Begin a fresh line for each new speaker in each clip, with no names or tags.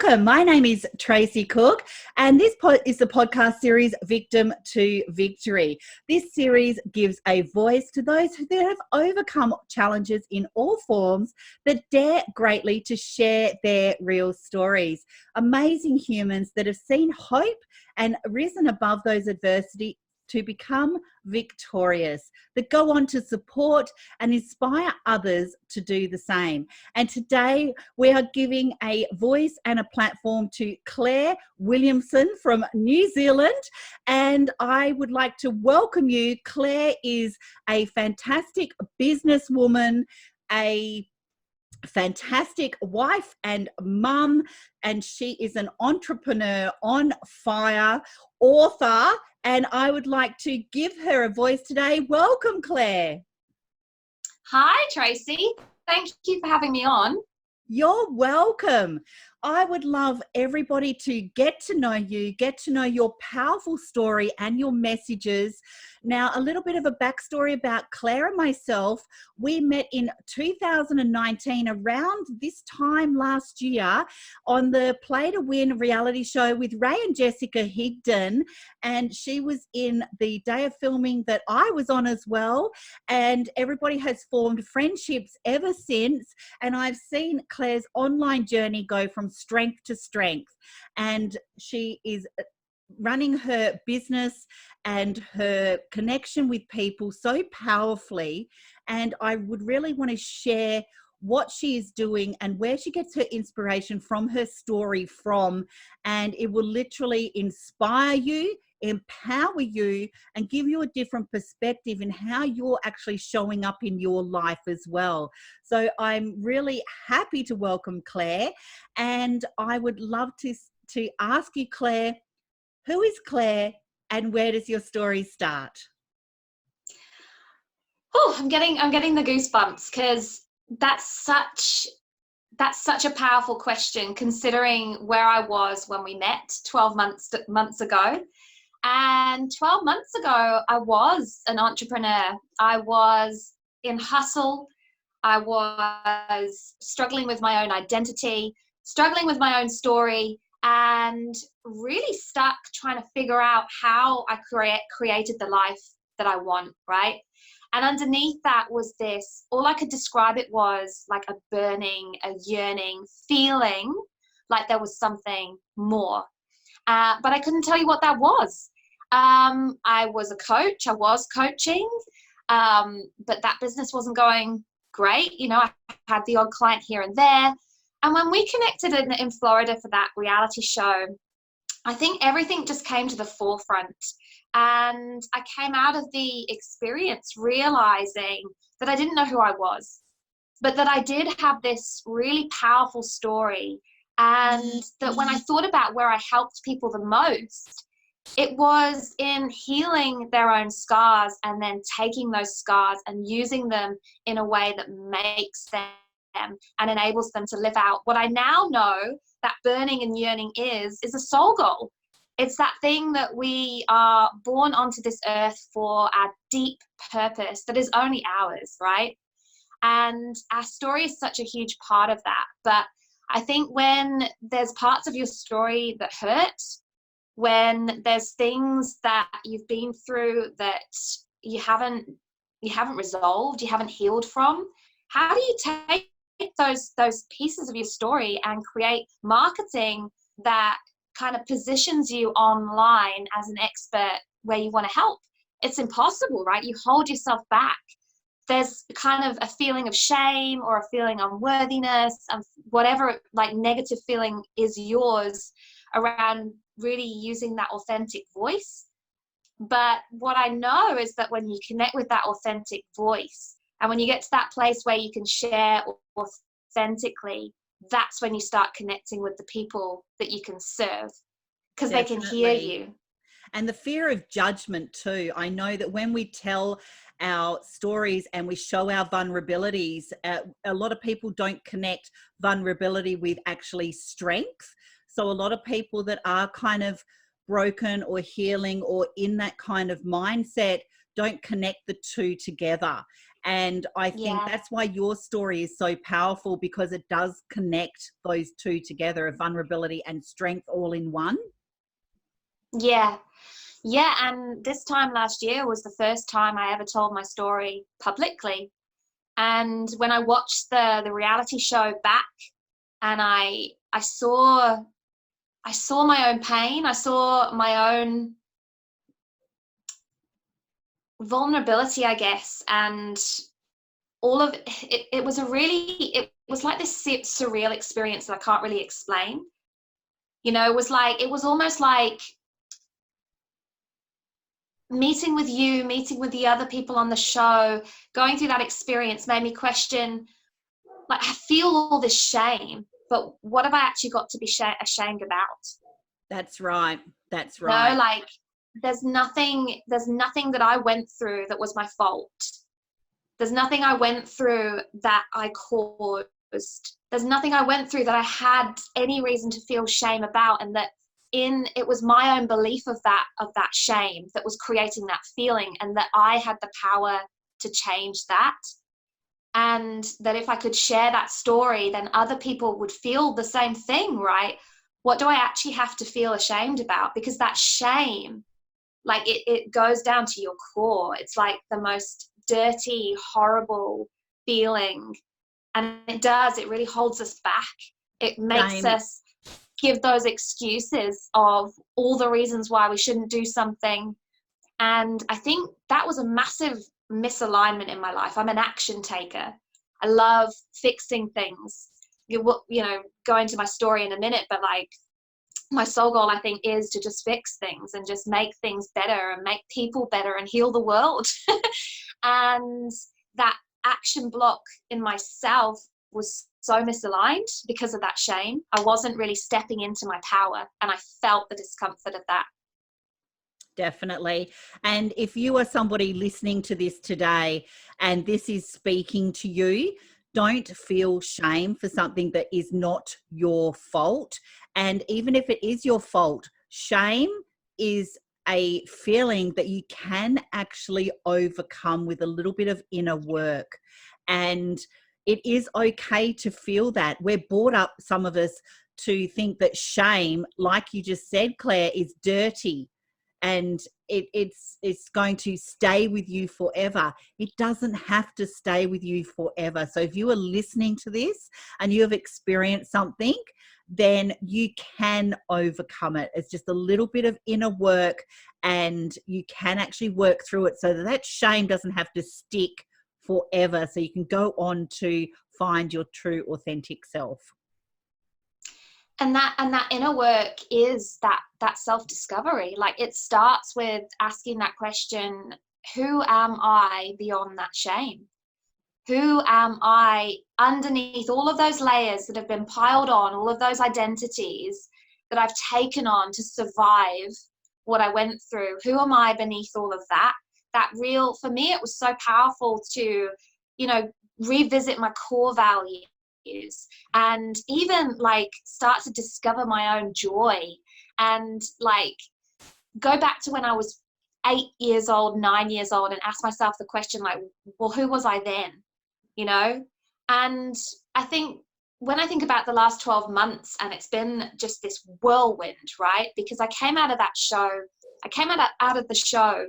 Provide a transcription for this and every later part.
Welcome. My name is Tracy Cook, and this is the podcast series Victim to Victory. This series gives a voice to those that have overcome challenges in all forms that dare greatly to share their real stories. Amazing humans that have seen hope and risen above those adversity to become victorious, that go on to support and inspire others to do the same. And today we are giving a voice and a platform to Clare Williamson from New Zealand. And I would like to welcome you. Clare is a fantastic businesswoman, a fantastic wife and mum, and she is an entrepreneur on fire, author, and I would like to give her a voice today. Welcome, Clare.
Hi, Tracy. Thank you for having me on.
You're welcome. I would love everybody to get to know you, get to know your powerful story and your messages. Now, a little bit of a backstory about Clare and myself. We met in 2019, around this time last year, on the Play to Win reality show with Ray and Jessica Higdon. And she was in the day of filming that I was on as well. And everybody has formed friendships ever since. And I've seen Clare's online journey go from strength to strength, and she is running her business and her connection with people so powerfully. And I would really want to share what she is doing and where she gets her inspiration from, her story from, and it will literally inspire you, empower you, and give you a different perspective in how you're actually showing up in your life as well. So I'm really happy to welcome Clare, and I would love to ask you, Clare, who is Clare and where does your story start?
Oh, I'm getting the goosebumps because that's such a powerful question, considering where I was when we met 12 months ago. And 12 months ago, I was an entrepreneur. I was in hustle. I was struggling with my own identity, struggling with my own story, and really stuck trying to figure out how I created the life that I want, right? And underneath that was this, all I could describe it was like a burning, a yearning, feeling like there was something more. But I couldn't tell you what that was. I was a coach, I was coaching, but that business wasn't going great. You know, I had the odd client here and there. And when we connected in Florida for that reality show, I think everything just came to the forefront. And I came out of the experience realizing that I didn't know who I was, but that I did have this really powerful story. And that when I thought about where I helped people the most, it was in healing their own scars and then taking those scars and using them in a way that makes them and enables them to live out what I now know that burning and yearning is a soul goal. It's that thing that we are born onto this earth for, our deep purpose that is only ours, right? And our story is such a huge part of that. But I think when there's parts of your story that hurt, when there's things that you've been through that you haven't resolved, you haven't healed from, how do you take those pieces of your story and create marketing that kind of positions you online as an expert where you want to help? It's impossible, right? You hold yourself back. There's kind of a feeling of shame or a feeling of unworthiness, and whatever like negative feeling is yours around really using that authentic voice. But what I know is that when you connect with that authentic voice, and when you get to that place where you can share authentically, that's when you start connecting with the people that you can serve, because they can hear you.
And the fear of judgment too. I know that when we tell our stories and we show our vulnerabilities, a lot of people don't connect vulnerability with actually strength. So a lot of people that are kind of broken or healing or in that kind of mindset don't connect the two together. And I think
Yeah.
that's why your story is so powerful, because it does connect those two together, of vulnerability and strength all in one.
Yeah. Yeah. And this time last year was the first time I ever told my story publicly. And when I watched the reality show back, and I saw my own pain, I saw my own vulnerability, I guess, and all of it, it was like this surreal experience that I can't really explain. It was almost like meeting with you, meeting with the other people on the show, going through that experience made me question, like, I feel all this shame, but what have I actually got to be ashamed about?
That's right. That's
You know,
right.
like, there's nothing that I went through that was my fault. There's nothing I went through that I caused. There's nothing I went through that I had any reason to feel shame about, and that it was my own belief of that shame that was creating that feeling, and that I had the power to change that. And that if I could share that story, then other people would feel the same thing, right? What do I actually have to feel ashamed about? Because that shame, like, it goes down to your core. It's like the most dirty, horrible feeling. And it really holds us back. It makes
Shame.
us give those excuses of all the reasons why we shouldn't do something. And I think that was a massive misalignment in my life. I'm an action taker. I love fixing things. Go into my story in a minute, but like, my soul goal, I think, is to just fix things and just make things better and make people better and heal the world. And that action block in myself was so misaligned because of that shame. I wasn't really stepping into my power, and I felt the discomfort of that.
Definitely. And if you are somebody listening to this today and this is speaking to you, don't feel shame for something that is not your fault. And even if it is your fault, shame is a feeling that you can actually overcome with a little bit of inner work. And it is okay to feel that. We're brought up, some of us, to think that shame, like you just said, Claire, is dirty, and it's going to stay with you forever. It doesn't have to stay with you forever. So if you are listening to this and you have experienced something, then you can overcome it. It's just a little bit of inner work, and you can actually work through it so that shame doesn't have to stick forever, so you can go on to find your true, authentic self.
And that inner work is that self-discovery. Like, it starts with asking that question, who am I beyond that shame? Who am I underneath all of those layers that have been piled on, all of those identities that I've taken on to survive what I went through? Who am I beneath all of that? For me, it was so powerful to, revisit my core values, and even like start to discover my own joy, and like go back to when I was 8 years old, 9 years old, and ask myself the question, like, well, who was I then? And I think when I think about the last 12 months, and it's been just this whirlwind, right? Because I came out of the show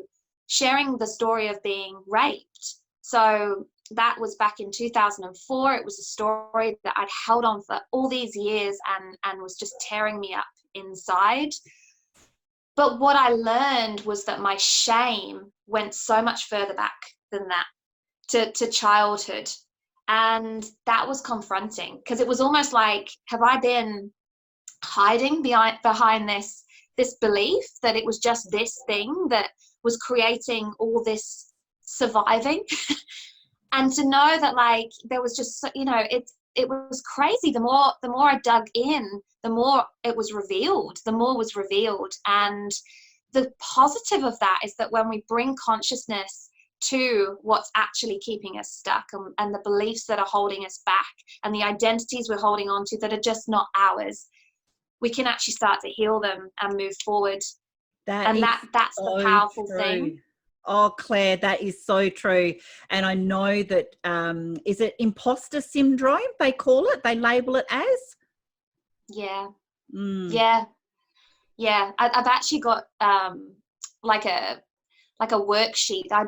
sharing the story of being raped. So that was back in 2004. It was a story that I'd held on for all these years, and was just tearing me up inside. But what I learned was that my shame went so much further back than that, to childhood. And that was confronting, because it was almost like, have I been hiding behind this belief that it was just this thing that was creating all this surviving? And to know that, like, there was just, it was crazy. The more I dug in, the more it was revealed, And the positive of that is that when we bring consciousness to what's actually keeping us stuck, and the beliefs that are holding us back, and the identities we're holding on to that are just not ours, we can actually start to heal them and move forward. That's
So
the powerful
true.
thing.
Oh, Claire, that is so true. And I know that, is it imposter syndrome they call it? They label it as?
Yeah.
Mm.
Yeah. Yeah. I've actually got like a worksheet. I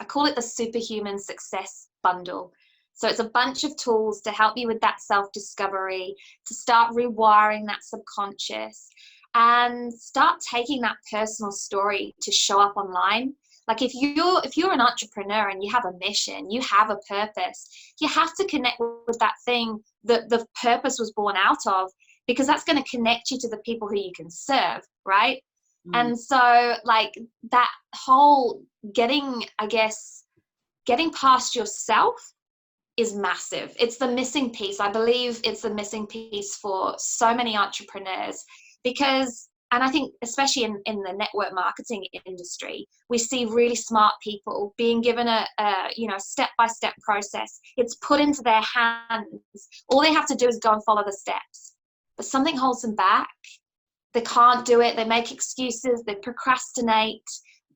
call it the Superhuman Success Bundle. So it's a bunch of tools to help you with that self-discovery, to start rewiring that subconscious and start taking that personal story to show up online. Like if you're an entrepreneur and you have a mission, you have a purpose, you have to connect with that thing that the purpose was born out of, because that's going to connect you to the people who you can serve, right? And so like that whole getting past yourself is massive. It's the missing piece. I believe it's the missing piece for so many entrepreneurs, because, and I think especially in the network marketing industry, we see really smart people being given a step-by-step process. It's put into their hands. All they have to do is go and follow the steps. But something holds them back. They can't do it. They make excuses. They procrastinate.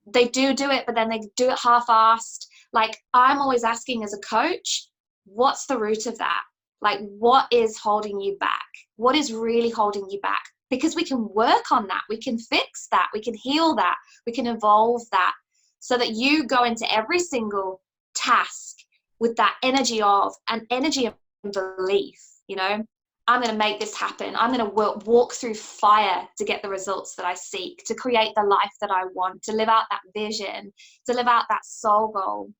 They do it, but then they do it half-assed. Like, I'm always asking as a coach, what's the root of that? Like, what is holding you back? What is really holding you back? Because we can work on that. We can fix that. We can heal that. We can evolve that, so that you go into every single task with that energy of belief, I'm going to make this happen. I'm going to walk through fire to get the results that I seek, to create the life that I want, to live out that vision, to live out that soul goal.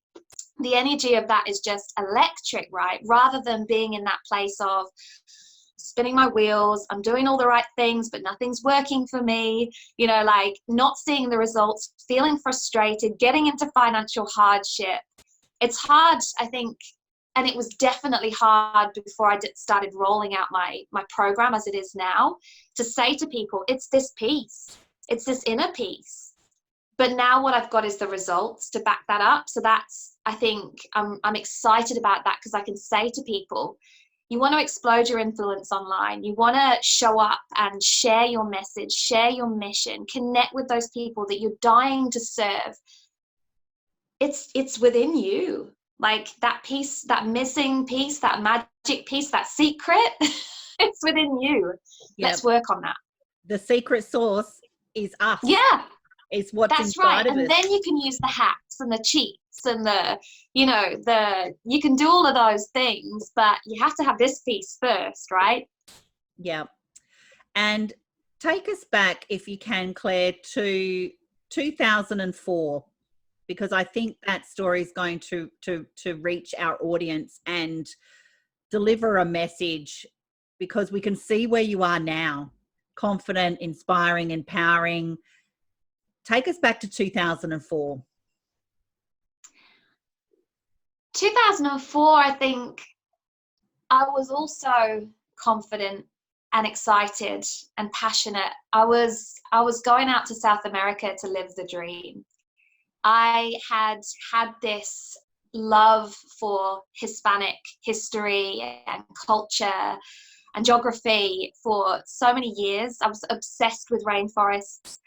The energy of that is just electric, right? Rather than being in that place of spinning my wheels, I'm doing all the right things, but nothing's working for me, like not seeing the results, feeling frustrated, getting into financial hardship. It's hard, I think. And it was definitely hard before I started rolling out my program as it is now, to say to people, it's this piece, it's this inner piece. But now what I've got is the results to back that up. So that's, I think, I'm excited about that, because I can say to people, you want to explode your influence online. You want to show up and share your message, share your mission, connect with those people that you're dying to serve. It's within you. Like that piece, that missing piece, that magic piece, that secret, it's within you. Yep. Let's work on that.
The secret sauce is us.
Yeah.
It's what's
That's
inside
right.
of us.
And then you can use the hacks and the cheats and you can do all of those things, but you have to have this piece first, right?
Yeah. And take us back, if you can, Claire, to 2004. Because I think that story is going to reach our audience and deliver a message, because we can see where you are now, confident, inspiring, empowering. Take us back to 2004.
2004, I think I was also confident and excited and passionate. I was going out to South America to live the dream. I had this love for Hispanic history and culture and geography for so many years. I was obsessed with rainforests.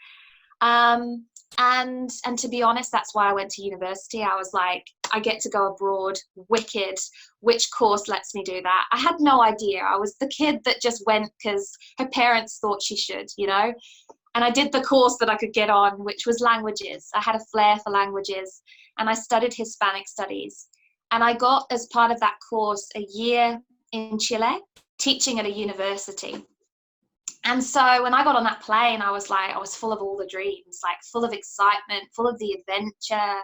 And to be honest, that's why I went to university. I was like, I get to go abroad, wicked. Which course lets me do that? I had no idea. I was the kid that just went because her parents thought she should, And I did the course that I could get on, which was languages. I had a flair for languages, and I studied Hispanic studies. And I got, as part of that course, a year in Chile, teaching at a university. And so when I got on that plane, I was full of all the dreams, like full of excitement, full of the adventure.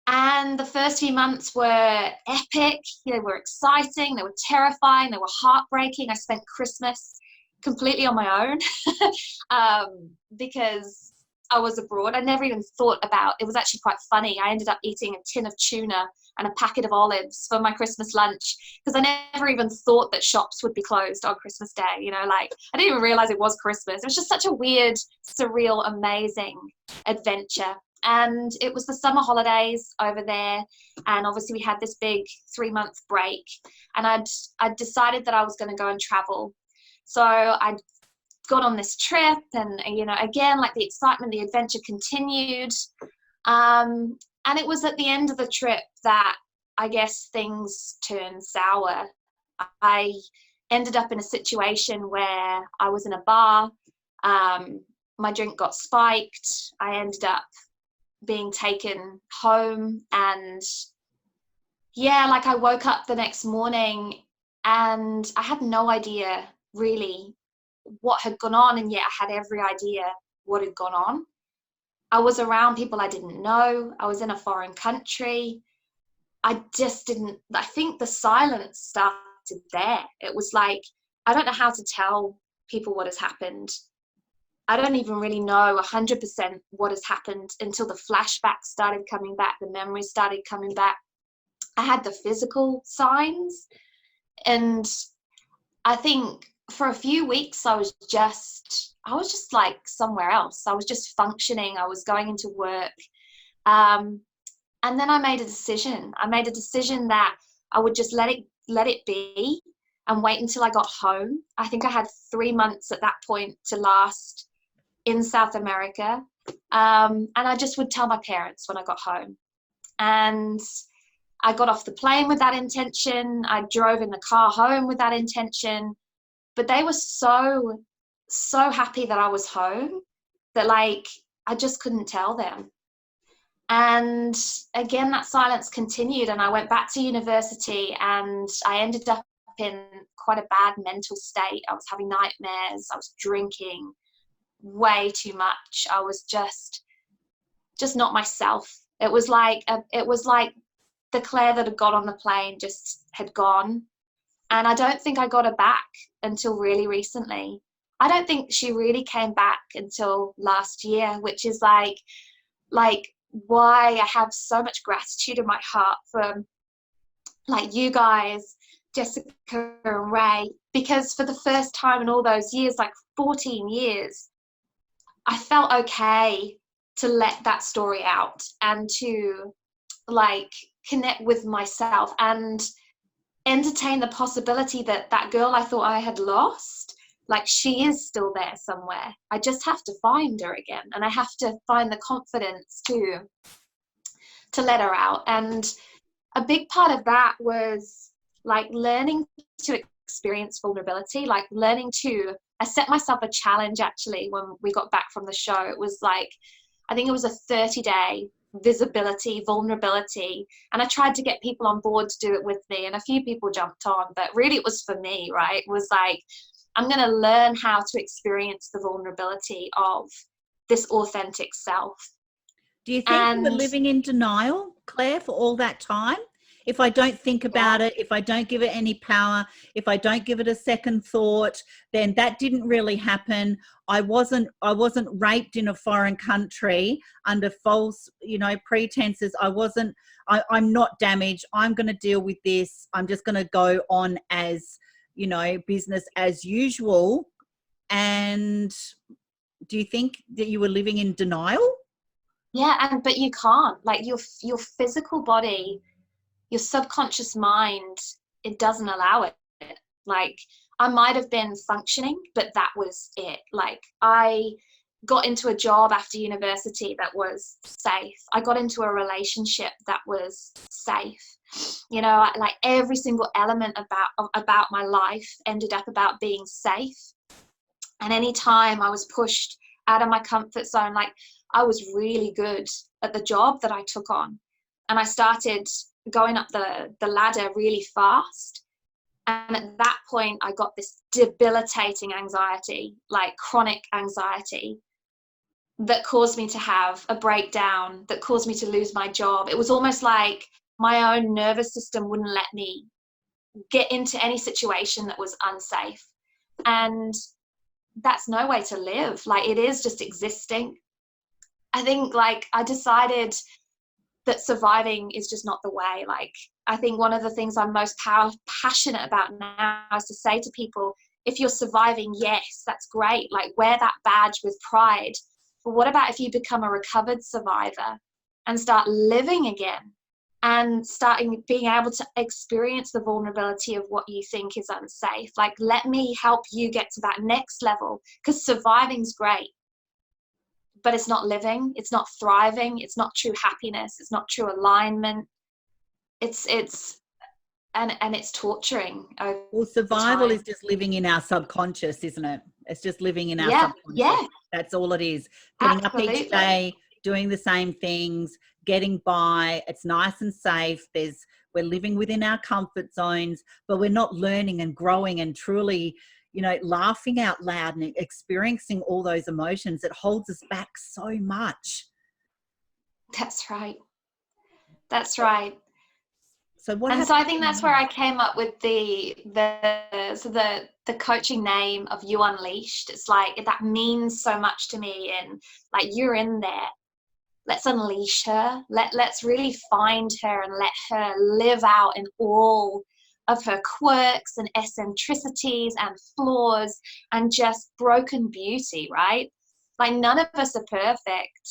And the first few months were epic. They were exciting. They were terrifying. They were heartbreaking. I spent Christmas completely on my own because I was abroad. I never even thought about it. Was actually quite funny. I ended up eating a tin of tuna and a packet of olives for my Christmas lunch, because I never even thought that shops would be closed on Christmas Day. I didn't even realize it was Christmas. It was just such a weird, surreal, amazing adventure. And it was the summer holidays over there, and obviously we had this big 3-month break, and I'd decided that I was going to go and travel. So I got on this trip, and again, like, the excitement, the adventure continued. And it was at the end of the trip that I guess things turned sour. I ended up in a situation where I was in a bar. My drink got spiked. I ended up being taken home, and yeah, like, I woke up the next morning and I had no idea really what had gone on, and yet I had every idea what had gone on. I was around people I didn't know. I was in a foreign country. I think the silence started there. It was like, I don't know how to tell people what has happened. I don't even really know 100% what has happened until the flashbacks started coming back, the memories started coming back. I had the physical signs, and I think for a few weeks I was just like somewhere else. I was just functioning. I was going into work. And then I made a decision. That I would just let it be and wait until I got home. I think I had 3 months at that point to last in South America. And I just would tell my parents when I got home. And I got off the plane with that intention. I drove in the car home with that intention. But they were so happy that I was home that, like, I just couldn't tell them. And again, that silence continued, and I went back to university, and I ended up in quite a bad mental state. I was having nightmares. I was drinking way too much. I was just not myself. It was like the Claire that had got on the plane just had gone. And I don't think I got her back until really recently. I don't think she really came back until last year, which is like why I have so much gratitude in my heart for, like, you guys, Jessica and Ray, because for the first time in all those years, like 14 years, I felt okay to let that story out and to, like, connect with myself and entertain the possibility that that girl I thought I had lost, like, she is still there somewhere. I just have to find her again, and I have to find the confidence to let her out. And a big part of that was, like, learning to experience vulnerability, like learning to, I set myself a challenge actually when we got back from the show. It was like, I think it was a 30-day vulnerability, and I tried to get people on board to do it with me, and a few people jumped on, but really it was for me, right? It was like, I'm going to learn how to experience the vulnerability of this authentic self.
Do you think you were living in denial, Claire, for all that time? If I don't think about it, if I don't give it any power, if I don't give it a second thought, then that didn't really happen. I wasn't raped in a foreign country under false, pretenses. I'm not damaged. I'm going to deal with this. I'm just going to go on as, business as usual. And do you think that you were living in denial?
Yeah, but you can't. Like, your physical body, your subconscious mind, it doesn't allow it. Like, I might have been functioning, but that was it. Like, I got into a job after university that was safe. I got into a relationship that was safe. Like, every single element about my life ended up about being safe. And anytime I was pushed out of my comfort zone, like, I was really good at the job that I took on. And I started going up the ladder really fast. And at that point, I got this debilitating anxiety, like chronic anxiety, that caused me to have a breakdown, that caused me to lose my job. It was almost like my own nervous system wouldn't let me get into any situation that was unsafe. And that's no way to live. Like, it is just existing. I think, like, I decided that surviving is just not the way. Like, I think one of the things I'm most passionate about now is to say to people, if you're surviving, yes, that's great. Like, wear that badge with pride. But what about if you become a recovered survivor and start living again and being able to experience the vulnerability of what you think is unsafe. Like, let me help you get to that next level, because surviving's great, but it's not living, it's not thriving, it's not true happiness, it's not true alignment. It's torturing over
Well, survival
time.
is just living in our subconscious, isn't it? It's just living in our
Yeah,
subconscious.
yeah,
That's all it is. Getting up each
absolutely.
day, doing the same things, getting by. It's nice and safe. We're living within our comfort zones, but we're not learning and growing and truly, laughing out loud and experiencing all those emotions. It holds us back so much.
That's right. That's right.
So what
And so
happens
I think that's where I came up with the coaching name of You Unleashed. It's like, that means so much to me, and like, you're in there. Let's unleash her. Let's really find her and let her live out in all of her quirks and eccentricities and flaws and just broken beauty, right? Like, none of us are perfect.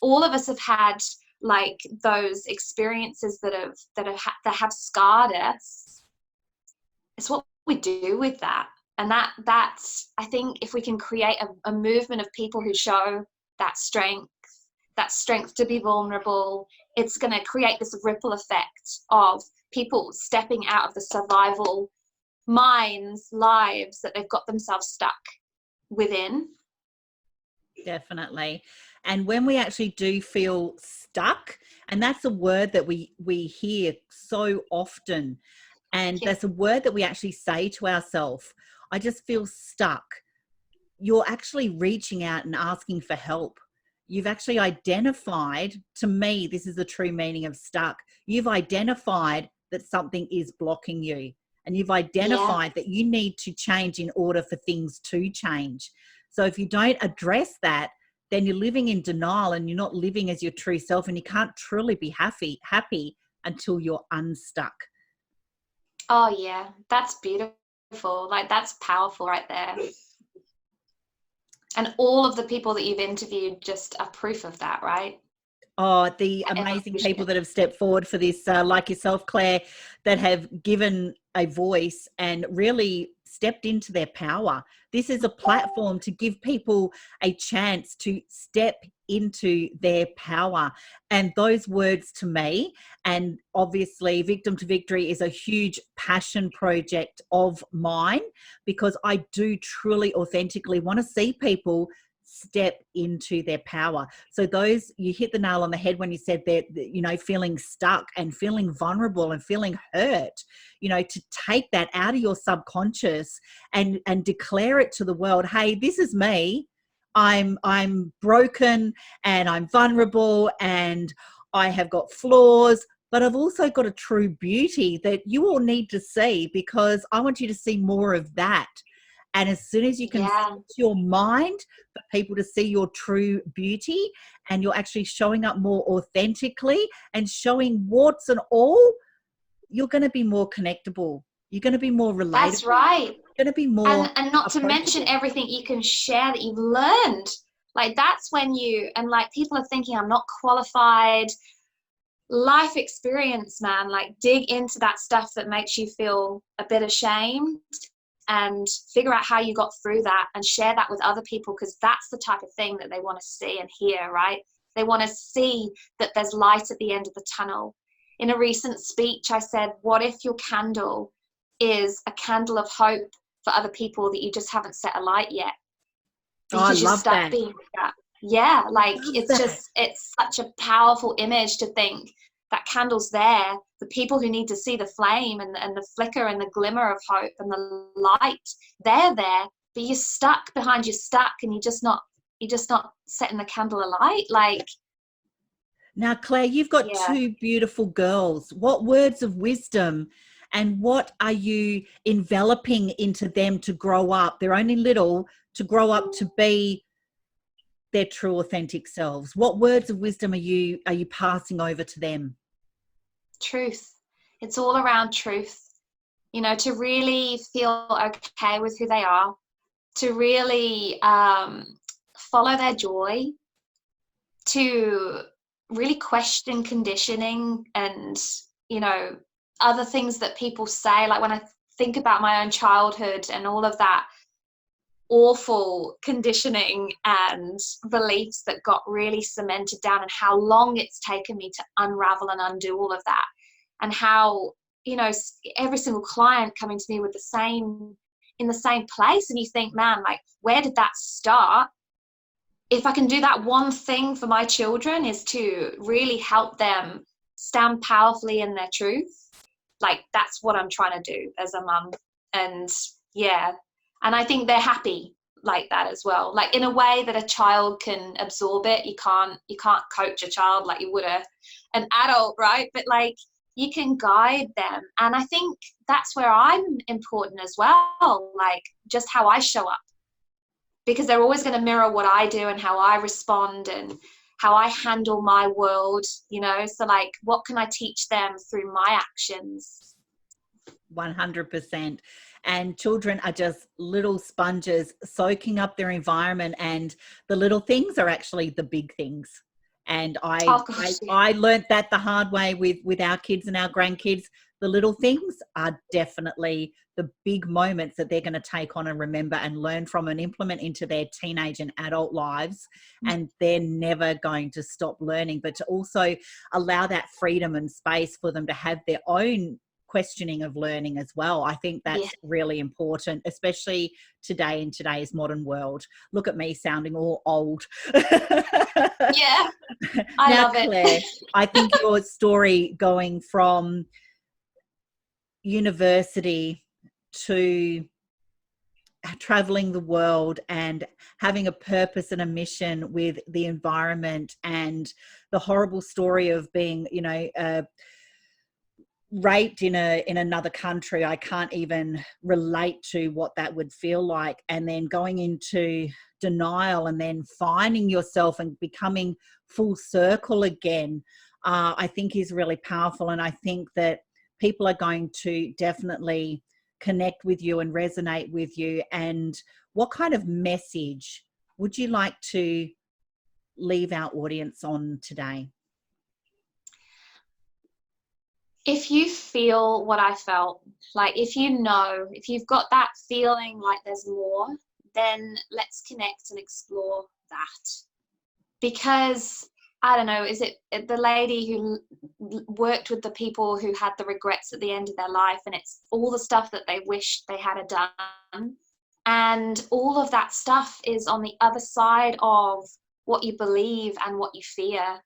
All of us have had like those experiences that have scarred us. It's what we do with that. And that's, I think, if we can create a movement of people who show that strength to be vulnerable, it's going to create this ripple effect of people stepping out of the survival lives that they've got themselves stuck within.
Definitely. And when we actually do feel stuck, and that's a word that we hear so often, and that's a word that we actually say to ourselves, I just feel stuck. You're actually reaching out and asking for help. You've actually identified, to me, this is the true meaning of stuck. You've identified that something is blocking you, and you've identified that you need to change in order for things to change. So if you don't address that, then you're living in denial and you're not living as your true self, and you can't truly be happy until you're unstuck.
Oh yeah, that's beautiful. Like, that's powerful right there. And all of the people that you've interviewed just are proof of that, right?
Oh, the amazing people that have stepped forward for this, like yourself, Claire, that have given a voice and really stepped into their power. This is a platform to give people a chance to step into their power. And those words to me, and obviously Victim to Victory is a huge passion project of mine, because I do truly authentically want to see people step into their power. So you hit the nail on the head when you said that, feeling stuck and feeling vulnerable and feeling hurt, to take that out of your subconscious and declare it to the world. Hey, this is me. I'm broken and I'm vulnerable and I have got flaws, but I've also got a true beauty that you all need to see, because I want you to see more of that. And as soon as you can switch your mind for people to see your true beauty, and you're actually showing up more authentically and showing warts and all, you're going to be more connectable. You're going to be more relatable.
That's right.
You're going to be more
and not to mention everything you can share that you've learned. Like, that's when people are thinking, I'm not qualified. Life experience, man. Like, dig into that stuff that makes you feel a bit ashamed, and figure out how you got through that and share that with other people, because that's the type of thing that they want to see and hear, right? They want to see that there's light at the end of the tunnel. In a recent speech, I said, what if your candle is a candle of hope for other people that you just haven't set alight yet?
Because I love that.
Being that. Yeah, like, it's such a powerful image to think that candle's there for people who need to see the flame and the flicker and the glimmer of hope and the light. They're there, but you're stuck, and you're just not setting the candle alight. Like,
now, Claire, you've got two beautiful girls. What words of wisdom and what are you enveloping into them to grow up? They're only little, to grow up to be their true authentic selves. What words of wisdom are you passing over to them?
Truth. It's all around truth. To really feel okay with who they are, to really follow their joy, to really question conditioning and, you know, other things that people say. Like when I think about my own childhood and all of that awful conditioning and beliefs that got really cemented down, and how long it's taken me to unravel and undo all of that, and how, you know, every single client coming to me with in the same place, and you think, man, like, where did that start? If I can do that one thing for my children, is to really help them stand powerfully in their truth, like, that's what I'm trying to do as a mum. And yeah, and I think they're happy like that as well, like in a way that a child can absorb it. You can't coach a child like you would an adult, right? But like, you can guide them. And I think that's where I'm important as well, like just how I show up, because they're always going to mirror what I do and how I respond and how I handle my world, you know. So like, what can I teach them through my actions?
100%. And children are just little sponges soaking up their environment, and the little things are actually the big things. And I learned that the hard way with our kids and our grandkids. The little things are definitely the big moments that they're going to take on and remember and learn from and implement into their teenage and adult lives. And they're never going to stop learning, but to also allow that freedom and space for them to have their own questioning of learning as well. I think that's really important, especially today in today's modern world. Look at me sounding all old.
Yeah, I love it.
Claire, I think your story going from university to traveling the world and having a purpose and a mission with the environment, and the horrible story of being, you know, raped in another country. I can't even relate to what that would feel like. And then going into denial and then finding yourself and becoming full circle again, I think is really powerful. And I think that people are going to definitely connect with you and resonate with you. And what kind of message would you like to leave our audience on today?
If you feel what I felt, like if you've got that feeling like there's more, then let's connect and explore that. Because I don't know, is it the lady who worked with the people who had the regrets at the end of their life, and it's all the stuff that they wished they had done, and all of that stuff is on the other side of what you believe and what you fear.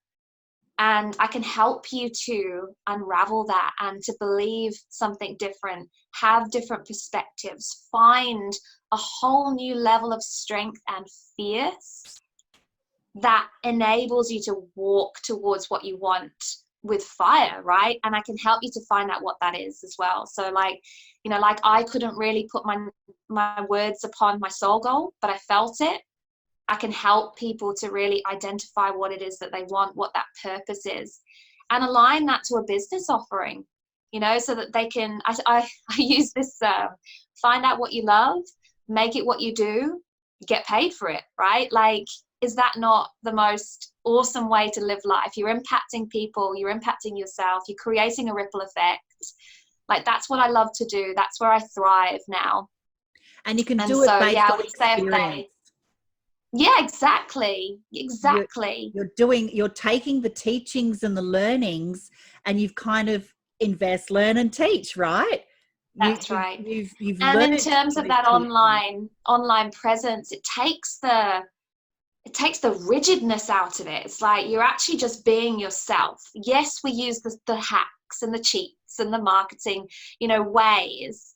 And I can help you to unravel that and to believe something different, have different perspectives, find a whole new level of strength and fierce that enables you to walk towards what you want with fire, right? And I can help you to find out what that is as well. So like, you know, like I couldn't really put my words upon my soul goal, but I felt it. I can help people to really identify what it is that they want, what that purpose is, and align that to a business offering, you know, so that they can, I use this, find out what you love, make it what you do, get paid for it, right? Like, is that not the most awesome way to live life? You're impacting people, you're impacting yourself, you're creating a ripple effect. Like, that's what I love to do. That's where I thrive now.
And you can do it based on experience.
Yeah, exactly.
You're taking the teachings and the learnings, and you've kind of invest, learn and teach, right?
That's right.
You've
and in terms of that online presence, it takes the rigidness out of it. It's like you're actually just being yourself. Yes, we use the hacks and the cheats and the marketing, you know, ways,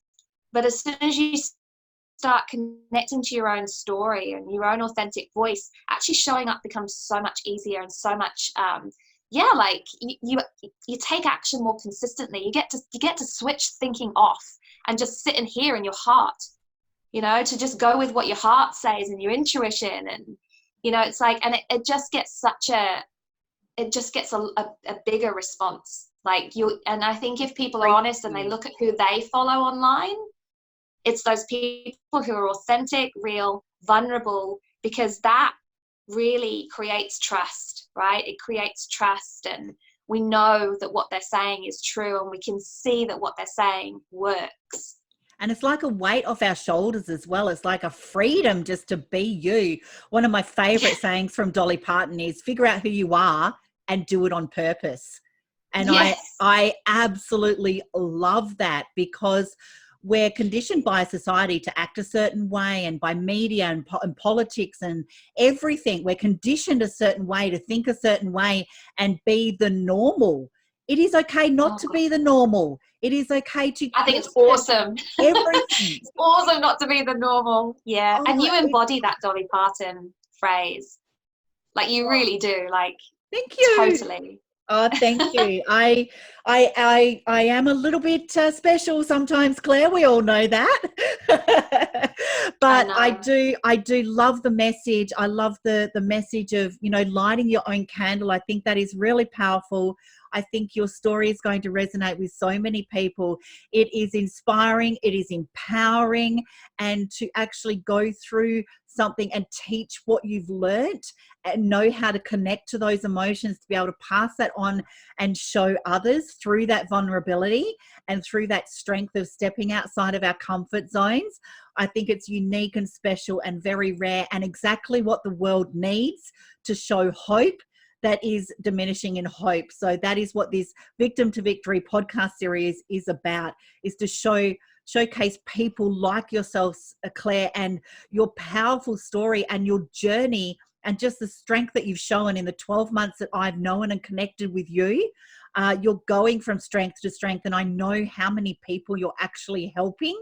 but as soon as you start connecting to your own story and your own authentic voice, actually showing up becomes so much easier and so much like you take action more consistently. You get to switch thinking off and just sit in here in your heart, you know, to just go with what your heart says and your intuition. And you know, it's like, and it just gets a bigger response. Like and I think if people are honest and they look at who they follow online, it's those people who are authentic, real, vulnerable, because that really creates trust, right? It creates trust, and we know that what they're saying is true, and we can see that what they're saying works.
And it's like a weight off our shoulders as well. It's like a freedom just to be you. One of my favorite sayings from Dolly Parton is figure out who you are and do it on purpose. And
Yes.
I absolutely love that, because we're conditioned by society to act a certain way, and by media and politics and everything. We're conditioned a certain way, to think a certain way and be the normal. It is okay not to be the normal. It is okay to
I think it's awesome.
everything.
It's awesome not to be the normal. Yeah.
Oh,
and you embody that Dolly Parton phrase. Like, you really do. Like,
thank you.
Totally.
Oh, thank you. I am a little bit special sometimes, Claire. We all know that. But I do love the message. I love the message of, you know, lighting your own candle. I think that is really powerful. I think your story is going to resonate with so many people. It is inspiring, it is empowering, and to actually go through something and teach what you've learnt and know how to connect to those emotions, to be able to pass that on and show others through that vulnerability and through that strength of stepping outside of our comfort zones. I think it's unique and special and very rare, and exactly what the world needs to show hope that is diminishing in hope. So that is what this Victim to Victory podcast series is about, is to showcase people like yourself, Claire, and your powerful story and your journey, and just the strength that you've shown in the 12 months that I've known and connected with you. You're going from strength to strength, and I know how many people you're actually helping,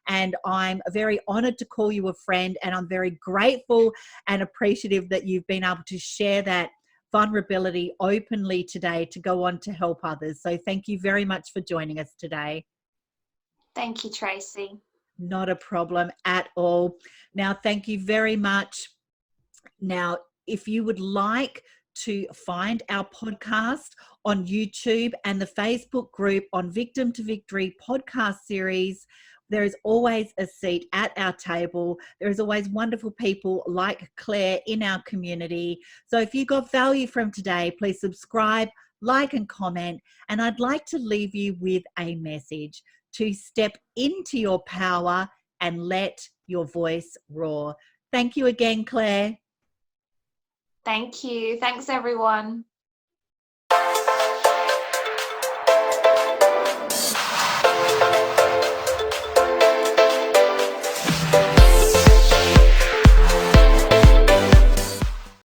and I'm very honored to call you a friend, and I'm very grateful and appreciative that you've been able to share that vulnerability openly today to go on to help others. So thank you very much for joining us today.
Thank you, Tracy.
Not a problem at all. Now, thank you very much. Now, if you would like to find our podcast on YouTube and the Facebook group on Victim to Victory podcast series, there is always a seat at our table. There is always wonderful people like Claire in our community. So if you got value from today, please subscribe, like and comment. And I'd like to leave you with a message: to step into your power and let your voice roar. Thank you again, Claire.
Thank you. Thanks, everyone.